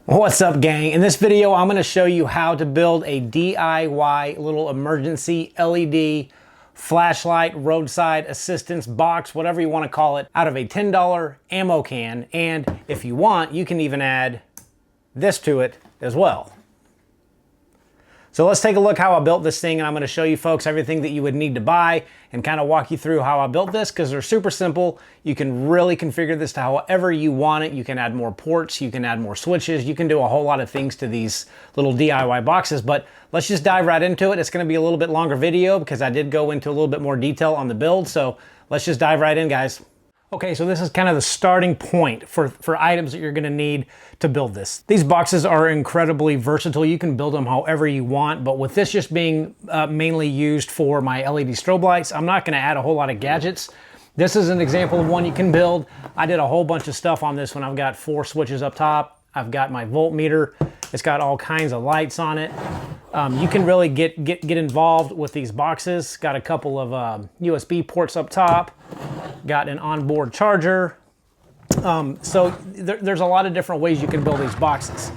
What's up, gang? In this video, I'm going to show you how to build a DIY little emergency LED flashlight, roadside assistance box, whatever you want to call it, out of a $10 ammo can. And if you want, you can even add this to it as well. So let's take a look how I built this thing, and I'm going to show you folks everything that you would need to buy and kind of walk you through how I built this, because they're super simple. You can really configure this to however you want it. You can add more ports, you can add more switches, you can do a whole lot of things to these little DIY boxes, but let's just dive right into it. It's going to be a little bit longer video because I did go into a little bit more detail on the build, so let's just dive right in, guys. Okay, so this is kind of the starting point for items that you're gonna need to build this. These boxes are incredibly versatile. You can build them however you want, but with this just being mainly used for my LED strobe lights, I'm not gonna add a whole lot of gadgets. This is an example of one you can build. I did a whole bunch of stuff on this one. I've got 4 switches up top. I've got my voltmeter. It's got all kinds of lights on it. You can really get involved with these boxes. Got a couple of USB ports up top. Got an onboard charger. So there's a lot of different ways you can build these boxes.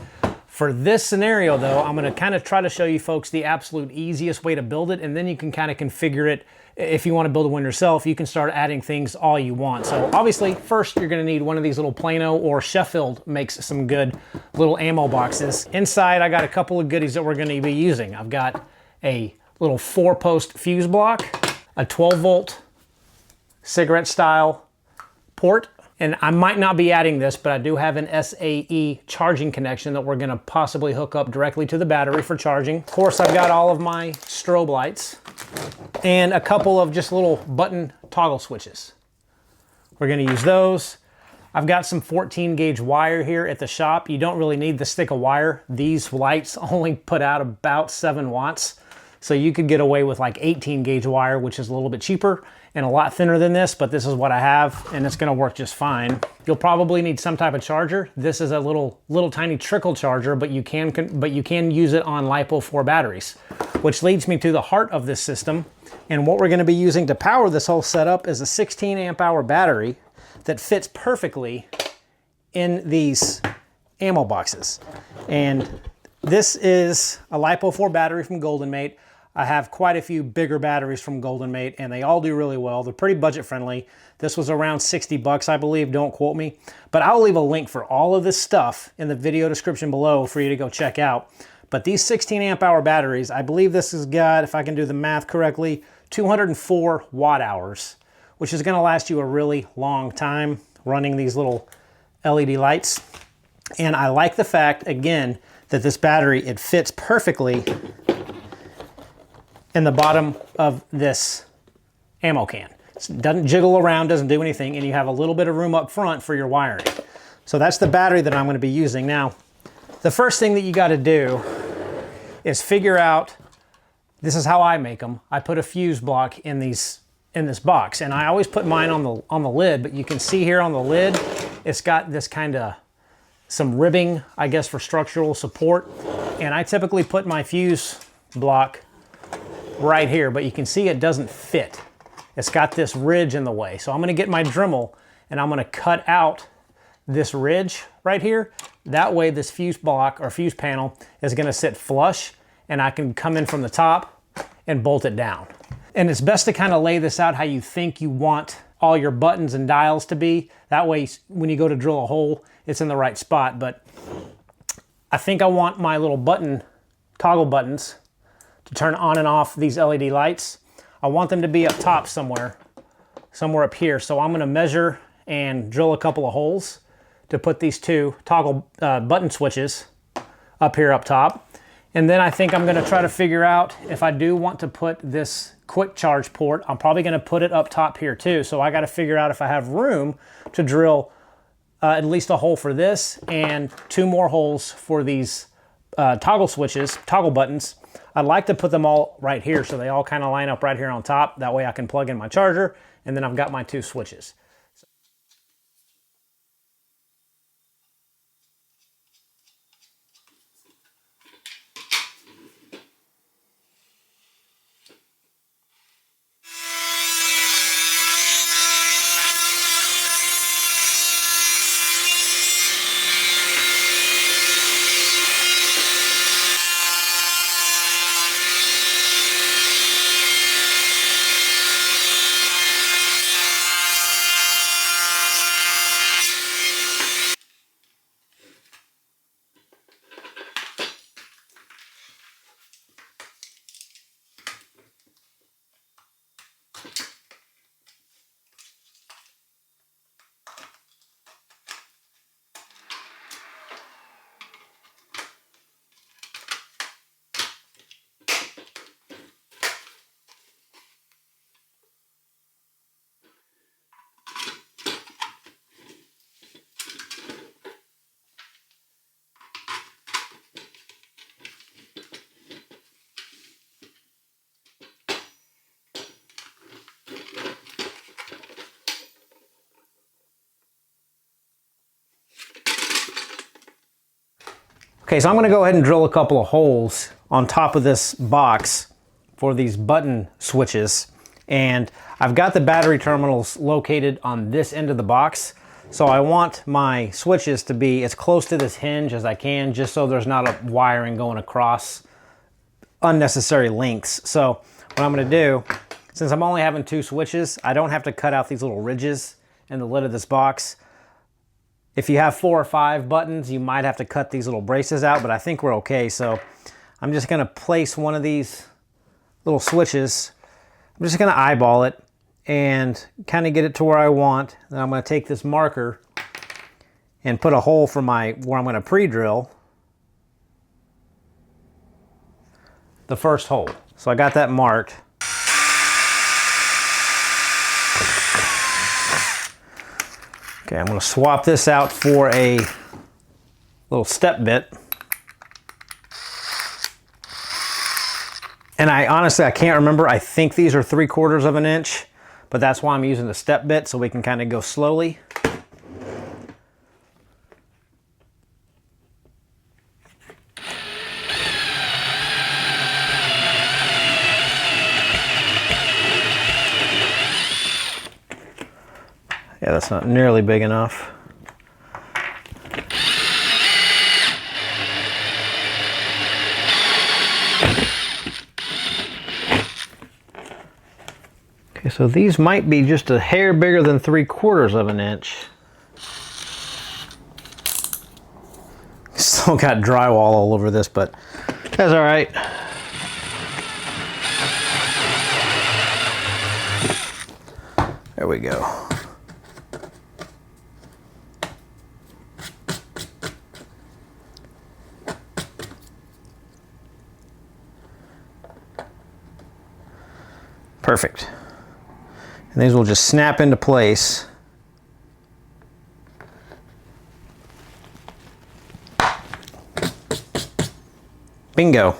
For this scenario though, I'm gonna kind of try to show you folks the absolute easiest way to build it, and then you can kind of configure it. If you want to build one yourself, you can start adding things all you want. So obviously, first you're gonna need one of these little Plano, or Sheffield makes some good little ammo boxes. Inside, I got a couple of goodies that we're gonna be using. I've got a little 4-post fuse block, a 12-volt cigarette style port, and I might not be adding this, but I do have an SAE charging connection that we're gonna possibly hook up directly to the battery for charging. Of course, I've got all of my strobe lights and a couple of just little button toggle switches. We're gonna use those. I've got some 14 gauge wire here at the shop. You don't really need this thick of wire. These lights only put out about 7 watts. So you could get away with like 18 gauge wire, which is a little bit cheaper and a lot thinner than this, but this is what I have and it's gonna work just fine. You'll probably need some type of charger. This is a little tiny trickle charger, but you can use it on LifePo4 batteries, which leads me to the heart of this system. And what we're gonna be using to power this whole setup is a 16 amp hour battery that fits perfectly in these ammo boxes. And this is a LifePo4 battery from GoldenMate. I have quite a few bigger batteries from GoldenMate, and they all do really well. They're pretty budget friendly. This was around 60 bucks, I believe, don't quote me. But I'll leave a link for all of this stuff in the video description below for you to go check out. But these 16 amp hour batteries, I believe this has got, if I can do the math correctly, 204 watt hours, which is gonna last you a really long time running these little LED lights. And I like the fact, again, that this battery, it fits perfectly in the bottom of this ammo can. It doesn't jiggle around, doesn't do anything, and you have a little bit of room up front for your wiring. So that's the battery that I'm going to be using. Now, the first thing that you got to do is figure out, this is how I make them. I put a fuse block in this box, and I always put mine on the lid, but you can see here on the lid, it's got this kind of some ribbing, I guess, for structural support. And I typically put my fuse block right here, but you can see it doesn't fit. It's got this ridge in the way. So I'm gonna get my Dremel and I'm gonna cut out this ridge right here. That way this fuse block or fuse panel is gonna sit flush, and I can come in from the top and bolt it down. And it's best to kind of lay this out how you think you want all your buttons and dials to be. That way, when you go to drill a hole, it's in the right spot. But I think I want my little toggle buttons to turn on and off these LED lights. I want them to be up top somewhere up here. So I'm gonna measure and drill a couple of holes to put these 2 toggle button switches up here up top. And then I think I'm gonna try to figure out if I do want to put this quick charge port, I'm probably gonna put it up top here too. So I gotta figure out if I have room to drill at least a hole for this and 2 more holes for these toggle switches, toggle buttons. I'd like to put them all right here so they all kind of line up right here on top. That way I can plug in my charger, and then I've got my 2 switches. Okay, so I'm gonna go ahead and drill a couple of holes on top of this box for these button switches. And I've got the battery terminals located on this end of the box. So I want my switches to be as close to this hinge as I can, just so there's not a wiring going across unnecessary links. So what I'm gonna do, since I'm only having 2 switches, I don't have to cut out these little ridges in the lid of this box. If you have 4 or 5 buttons, you might have to cut these little braces out, but I think we're okay. So I'm just gonna place one of these little switches. I'm just gonna eyeball it and kind of get it to where I want. Then I'm gonna take this marker and put a hole for where I'm gonna pre-drill the first hole. So I got that marked. Okay, I'm gonna swap this out for a little step bit. And I honestly can't remember. I think these are 3/4 of an inch, but that's why I'm using the step bit, so we can kind of go slowly. Yeah, that's not nearly big enough. Okay, so these might be just a hair bigger than 3/4 of an inch. Still got drywall all over this, but that's all right. There we go. Perfect. And these will just snap into place. Bingo.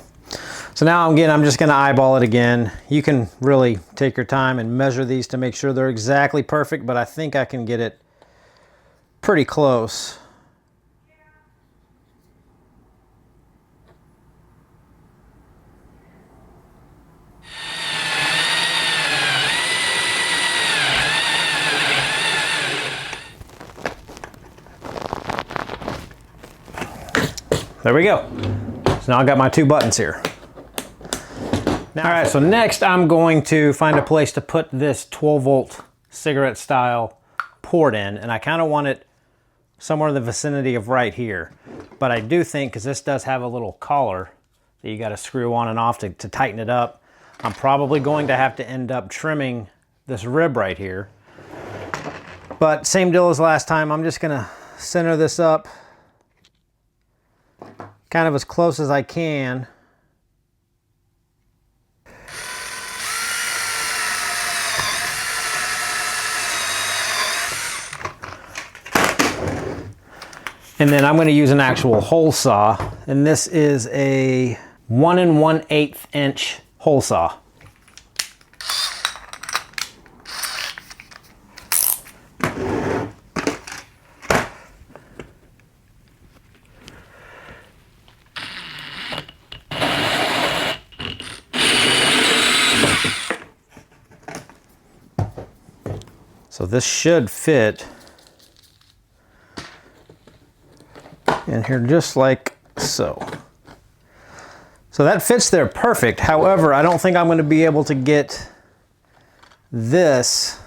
So now I'm just gonna eyeball it again. You can really take your time and measure these to make sure they're exactly perfect, but I think I can get it pretty close. There we go. So now I've got my 2 buttons here. Now, all right, so next I'm going to find a place to put this 12-volt cigarette style port in, and I kind of want it somewhere in the vicinity of right here. But I do think, because this does have a little collar that you got to screw on and off to tighten it up, I'm probably going to have to end up trimming this rib right here. But same deal as last time, I'm just gonna center this up kind of as close as I can. And then I'm going to use an actual hole saw, and this is a 1 1/8 inch hole saw. So this should fit in here just like so. So that fits there perfect. However, I don't think I'm going to be able to get this.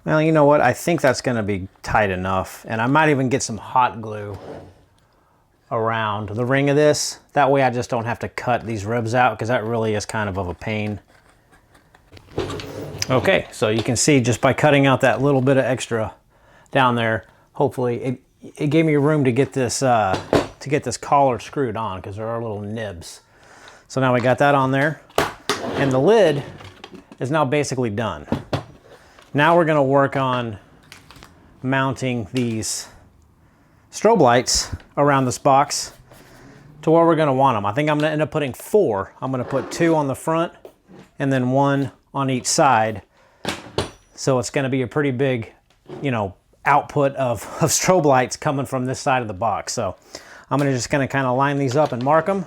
Well, you know what? I think that's going to be tight enough. And I might even get some hot glue around the ring of this. That way I just don't have to cut these ribs out, because that really is kind of a pain. Okay, so you can see just by cutting out that little bit of extra down there, hopefully it gave me room to get this collar screwed on, because there are little nibs. So now we got that on there, and the lid is now basically done. Now we're gonna work on mounting these strobe lights around this box to where we're gonna want them. I think I'm gonna end up putting 4. I'm gonna put 2 on the front and then 1 on each side. So it's gonna be a pretty big, you know, output of strobe lights coming from this side of the box. So I'm just gonna kind of line these up and mark them.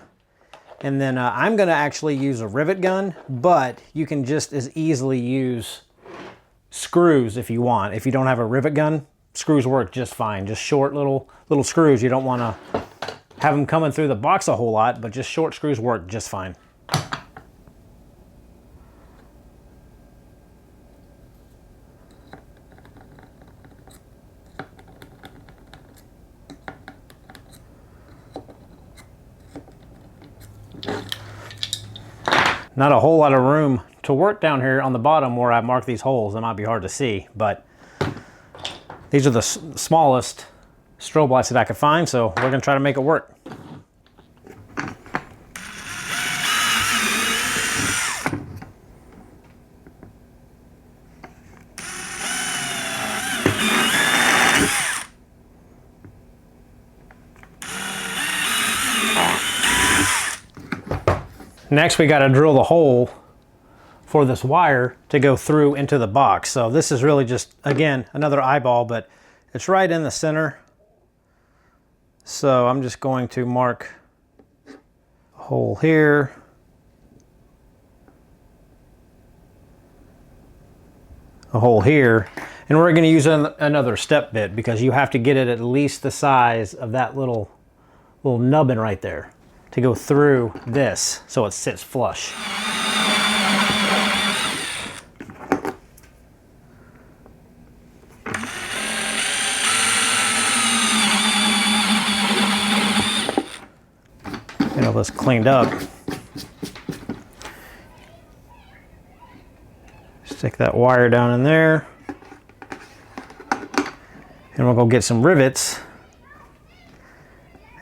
And then I'm gonna actually use a rivet gun, but you can just as easily use screws if you want. If you don't have a rivet gun, screws work just fine. Just short little screws. You don't wanna have them coming through the box a whole lot, but just short screws work just fine. Not a whole lot of room to work down here on the bottom where I mark these holes. It might be hard to see, but these are the smallest strobe lights that I could find, so we're gonna try to make it work. Next, we got to drill the hole for this wire to go through into the box. So this is really just, again, another eyeball, but it's right in the center. So I'm just going to mark a hole here. A hole here. And we're going to use another step bit because you have to get it at least the size of that little nubbin right there to go through this so it sits flush. Get all this cleaned up. Stick that wire down in there. And we'll go get some rivets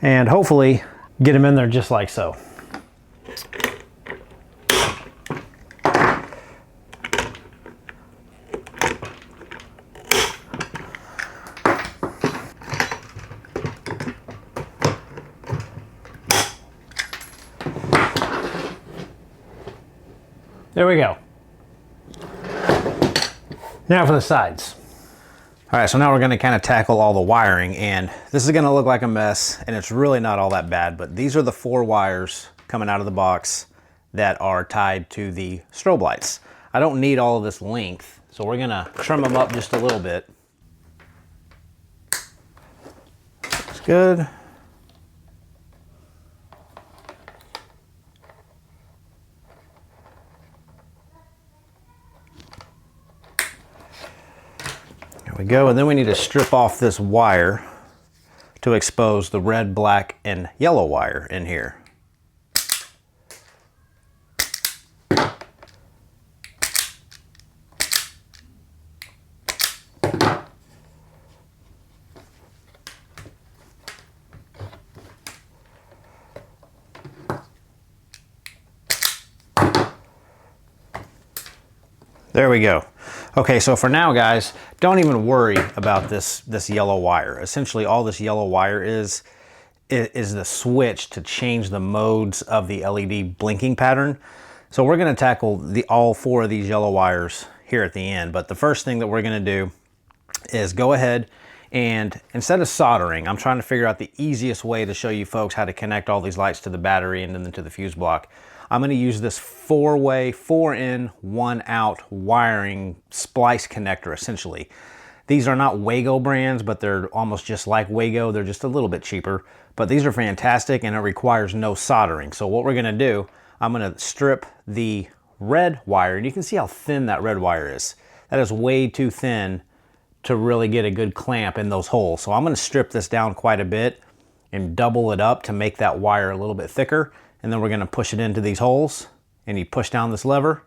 and hopefully get them in there just like so. There we go. Now for the sides. All right, so now we're gonna kind of tackle all the wiring, and this is gonna look like a mess, and it's really not all that bad, but these are the 4 wires coming out of the box that are tied to the strobe lights. I don't need all of this length, so we're gonna trim them up just a little bit. Looks good. We go, and then we need to strip off this wire to expose the red, black, and yellow wire in here. There we go. Okay, so for now, guys, don't even worry about this yellow wire. Essentially, all this yellow wire is the switch to change the modes of the LED blinking pattern. So we're gonna tackle all 4 of these yellow wires here at the end. But the first thing that we're gonna do is go ahead and instead of soldering, I'm trying to figure out the easiest way to show you folks how to connect all these lights to the battery and then to the fuse block. I'm gonna use this 4-way, 4 in, 1 out wiring splice connector, essentially. These are not Wago brands, but they're almost just like Wago. They're just a little bit cheaper, but these are fantastic and it requires no soldering. So what we're gonna do, I'm gonna strip the red wire, and you can see how thin that red wire is. That is way too thin to really get a good clamp in those holes. So I'm gonna strip this down quite a bit and double it up to make that wire a little bit thicker. And then we're gonna push it into these holes, and you push down this lever,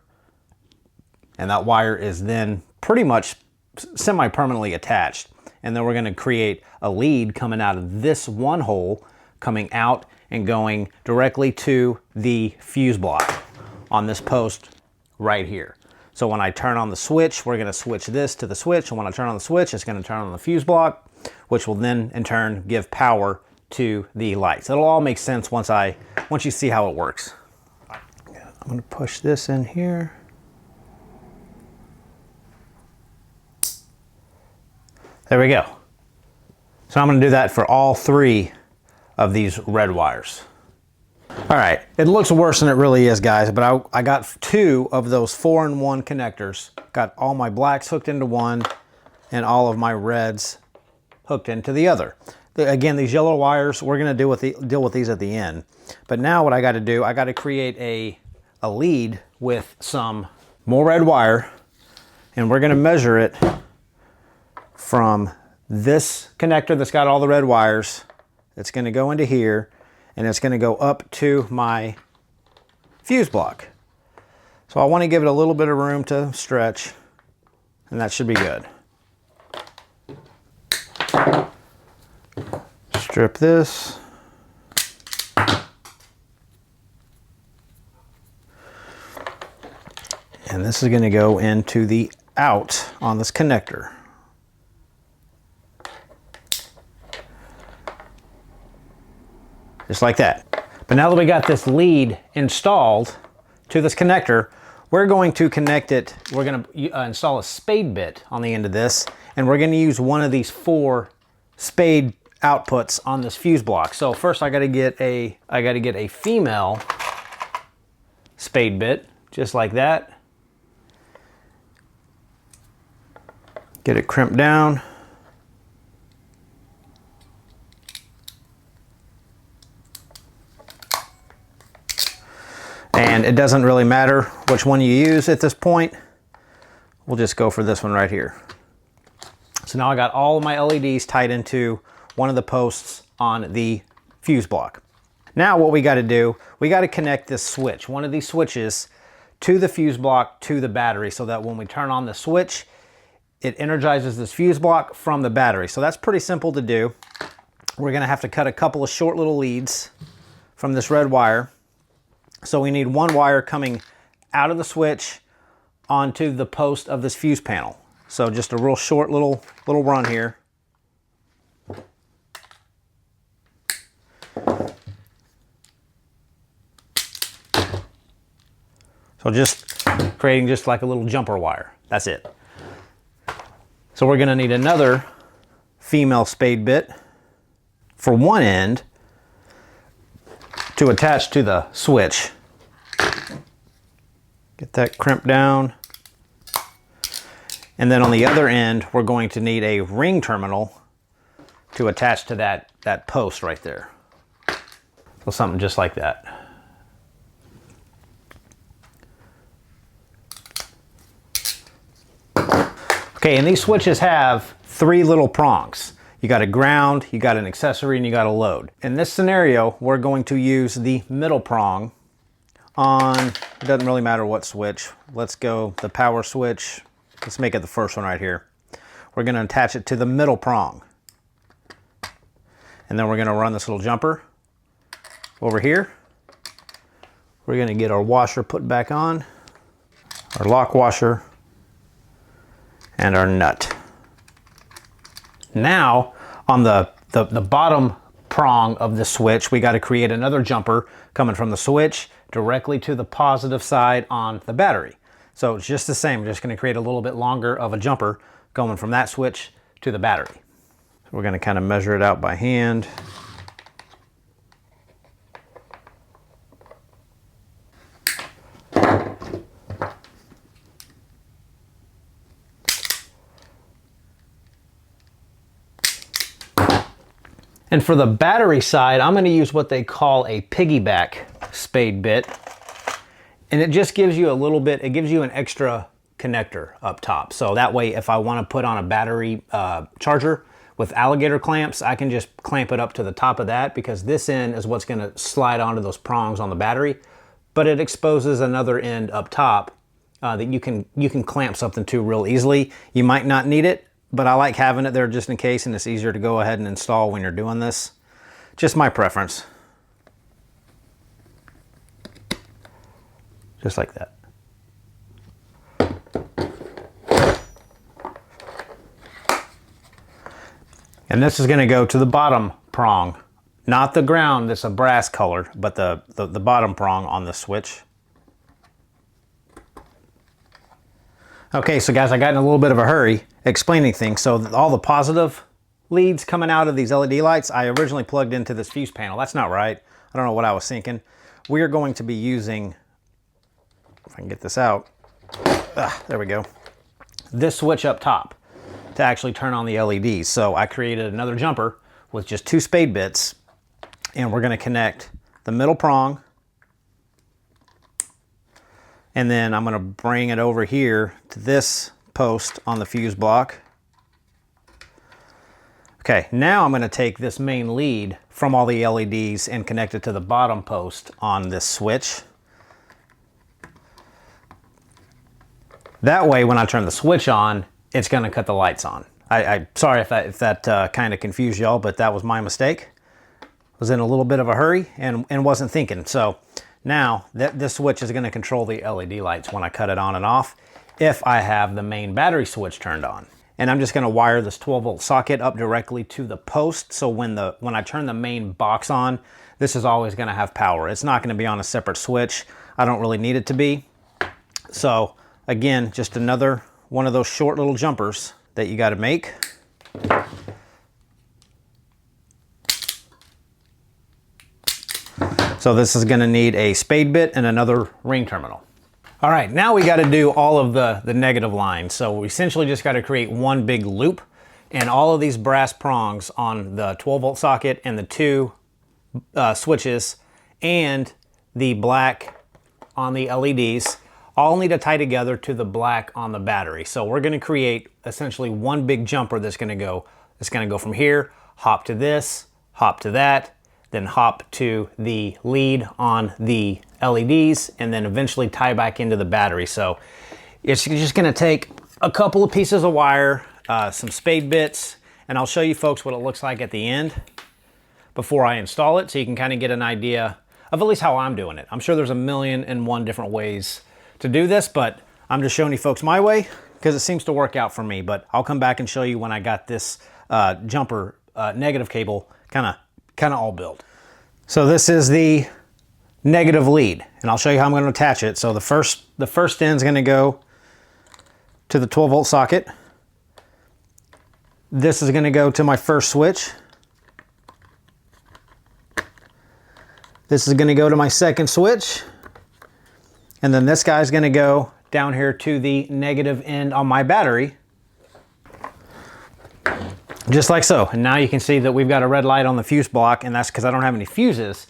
and that wire is then pretty much semi-permanently attached. And then we're gonna create a lead coming out of this one hole, coming out and going directly to the fuse block on this post right here. So when I turn on the switch, we're gonna switch this to the switch, and when I turn on the switch, it's gonna turn on the fuse block, which will then in turn give power to the lights. It'll all make sense once you see how it works. I'm gonna push this in here. There we go. So I'm going to do that for all 3 of these red wires. All right, it looks worse than it really is, guys, but I got 2 of those 4-in-1 connectors. Got all my blacks hooked into one and all of my reds hooked into the other. Again, these yellow wires, we're going to deal with these at the end. But now what I got to do, I got to create a lead with some more red wire, and we're going to measure it from this connector that's got all the red wires. It's going to go into here, and it's going to go up to my fuse block. So I want to give it a little bit of room to stretch, and that should be good. Strip this. And this is going to go into the out on this connector. Just like that. But now that we got this lead installed to this connector, we're going to connect it. We're going to install a Spade bit on the end of this, and we're going to use one of these 4 Spade outputs on this fuse block. So first I got to get a female Spade bit, just like that. Get it crimped down. And it doesn't really matter which one you use at this point. We'll just go for this one right here. So now I got all of my LEDs tied into one of the posts on the fuse block. Now what we got to do, we got to connect this switch, one of these switches, to the fuse block to the battery, so that when we turn on the switch, it energizes this fuse block from the battery. So that's pretty simple to do. We're going to have to cut a couple of short little leads from this red wire. So we need one wire coming out of the switch onto the post of this fuse panel. So just a real short little run here. So just creating just like a little jumper wire. That's it. So we're going to need another female Spade bit for one end to attach to the switch. Get that crimped down. And then on the other end, we're going to need a ring terminal to attach to that post right there. So something just like that. Okay, and these switches have 3 little prongs. You got a ground, you got an accessory, and you got a load. In this scenario, we're going to use the middle prong on, it doesn't really matter what switch. Let's go the power switch. Let's make it the first one right here. We're going to attach it to the middle prong. And then we're going to run this little jumper over here. We're going to get our washer put back on, our lock washer, and our nut. Now, on the bottom prong of the switch, we got to create another jumper coming from the switch directly to the positive side on the battery. So it's just the same. We're just going to create a little bit longer of a jumper going from that switch to the battery. So we're going to kind of measure it out by hand. And for the battery side, I'm going to use what they call a Piggyback Spade bit. And it just gives you a little bit, it gives you an extra connector up top. So that way, if I want to put on a battery charger with alligator clamps, I can just clamp it up to the top of that, because this end is what's going to slide onto those prongs on the battery. But it exposes another end up top that you can clamp something to real easily. You might not need it, but I like having it there just in case, and it's easier to go ahead and install when you're doing this. Just my preference. Just like that. And this is going to go to the bottom prong, not the ground that's a brass color, but the bottom prong on the switch. Okay, so guys, I got in a little bit of a hurry explaining things. So all the positive leads coming out of these LED lights, I originally plugged into this fuse panel. That's not right. I don't know what I was thinking. We are going to be using, if I can get this out, there we go, this switch up top to actually turn on the LEDs. So I created another jumper with just 2 spade bits, and we're gonna connect the middle prong, and then I'm gonna bring it over here to this post on the fuse block. Okay, now I'm gonna take this main lead from all the LEDs and connect it to the bottom post on this switch. That way, when I turn the switch on, it's gonna cut the lights on. Sorry if that kind of confused y'all, but that was my mistake. Was in a little bit of a hurry and wasn't thinking. So now this switch is gonna control the LED lights when I cut it on and off if I have the main battery switch turned on. And I'm just gonna wire this 12-volt socket up directly to the post, so when I turn the main box on, this is always gonna have power. It's not gonna be on a separate switch. I don't really need it to be. So again, just another one of those short little jumpers that you gotta make. So this is gonna need a spade bit and another ring terminal. All right, now we gotta do all of the negative lines. So we essentially just gotta create one big loop, and all of these brass prongs on the 12-volt socket and the 2 switches and the black on the LEDs all need to tie together to the black on the battery. So we're gonna create essentially one big jumper that's gonna go from here, hop to this, hop to that, then hop to the lead on the LEDs, and then eventually tie back into the battery. So it's just gonna take a couple of pieces of wire, some spade bits, and I'll show you folks what it looks like at the end before I install it, so you can kind of get an idea of at least how I'm doing it. I'm sure there's a million and one different ways to do this, but I'm just showing you folks my way because it seems to work out for me. But I'll come back and show you when I got this jumper negative cable kind of all built. So this is the negative lead, and I'll show you how I'm going to attach it. So the first end is going to go to the 12-volt socket. This is going to go to my first switch. This is going to go to my second switch. And then this guy's going to go down here to the negative end on my battery. Just like so. And now you can see that we've got a red light on the fuse block, and that's because I don't have any fuses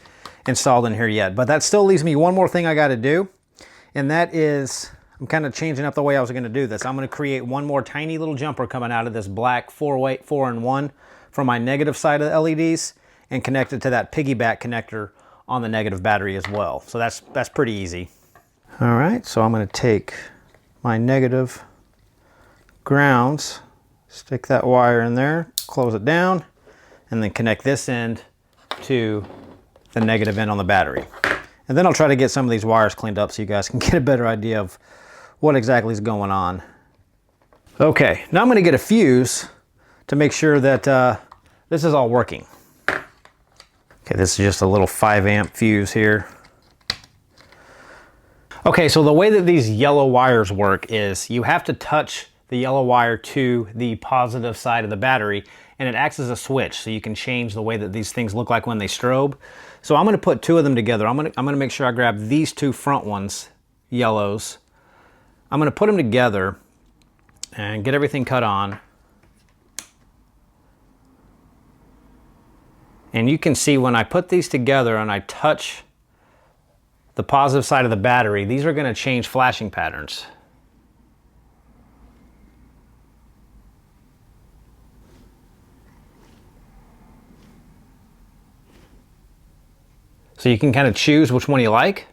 installed in here yet. But that still leaves me one more thing I got to do, and that is, I'm kind of changing up the way I was going to do this. I'm going to create one more tiny little jumper coming out of this black 4-in-1 from my negative side of the LEDs and connect it to that piggyback connector on the negative battery as well. So that's pretty easy. All right, so I'm going to take my negative grounds, stick that wire in there, close it down, and then connect this end to the negative end on the battery. And then I'll try to get some of these wires cleaned up so you guys can get a better idea of what exactly is going on. Okay, now I'm going to get a fuse to make sure that this is all working. Okay, this is just a little 5-amp fuse here. Okay, so the way that these yellow wires work is you have to touch the yellow wire to the positive side of the battery, and it acts as a switch, so you can change the way that these things look like when they strobe. So I'm gonna put 2 of them together. I'm gonna make sure I grab these 2 front ones, yellows. I'm gonna put them together and get everything cut on. And you can see when I put these together and I touch the positive side of the battery, these are going to change flashing patterns. So you can kind of choose which one you like.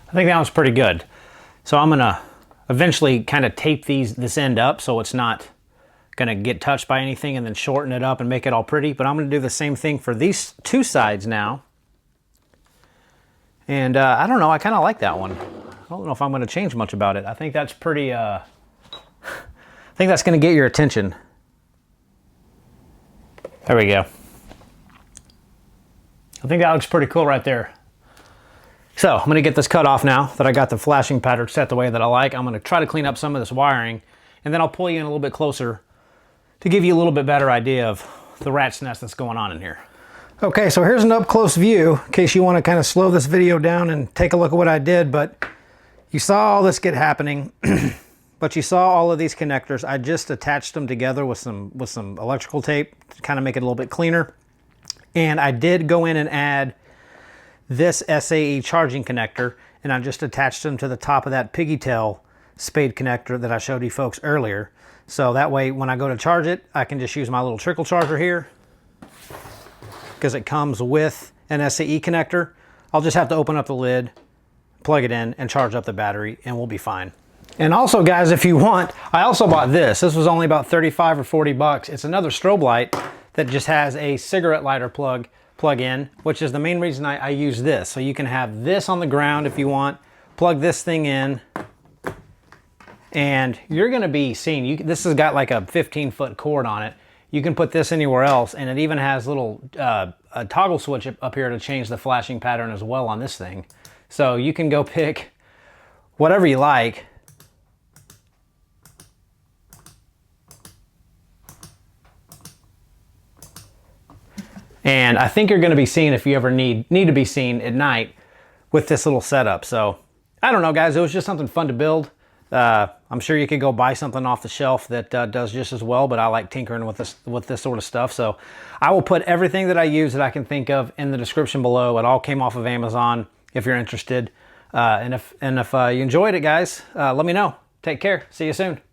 I think that one's pretty good. So I'm going to eventually kind of tape this end up so it's not going to get touched by anything, and then shorten it up and make it all pretty. But I'm going to do the same thing for these 2 sides now. And I don't know, I kind of like that one. I don't know if I'm going to change much about it. I think that's pretty, I think that's going to get your attention. There we go. I think that looks pretty cool right there. So I'm gonna get this cut off now that I got the flashing pattern set the way that I like. I'm gonna try to clean up some of this wiring, and then I'll pull you in a little bit closer to give you a little bit better idea of the rat's nest that's going on in here. Okay, so here's an up close view in case you want to kind of slow this video down and take a look at what I did, but you saw all this get happening, but you saw all of these connectors. I just attached them together with some electrical tape to kind of make it a little bit cleaner. And I did go in and add this SAE charging connector, and I just attached them to the top of that piggy tail Spade connector that I showed you folks earlier. So that way when I go to charge it, I can just use my little trickle charger here because it comes with an SAE connector. I'll just have to open up the lid, plug it in, and charge up the battery, and we'll be fine. And also, guys, if you want, I also bought this. This was only about 35 or 40 bucks. It's another strobe light that just has a cigarette lighter plug in, which is the main reason I use this. So you can have this on the ground if you want, plug this thing in, and you're gonna be seeing, this has got like a 15-foot cord on it. You can put this anywhere else, and it even has little a toggle switch up here to change the flashing pattern as well on this thing. So you can go pick whatever you like. And I think you're gonna be seen if you ever need to be seen at night with this little setup. So I don't know, guys, it was just something fun to build. I'm sure you could go buy something off the shelf that does just as well, but I like tinkering with this sort of stuff. So I will put everything that I use that I can think of in the description below. It all came off of Amazon if you're interested. And if you enjoyed it, guys, let me know. Take care. See you soon.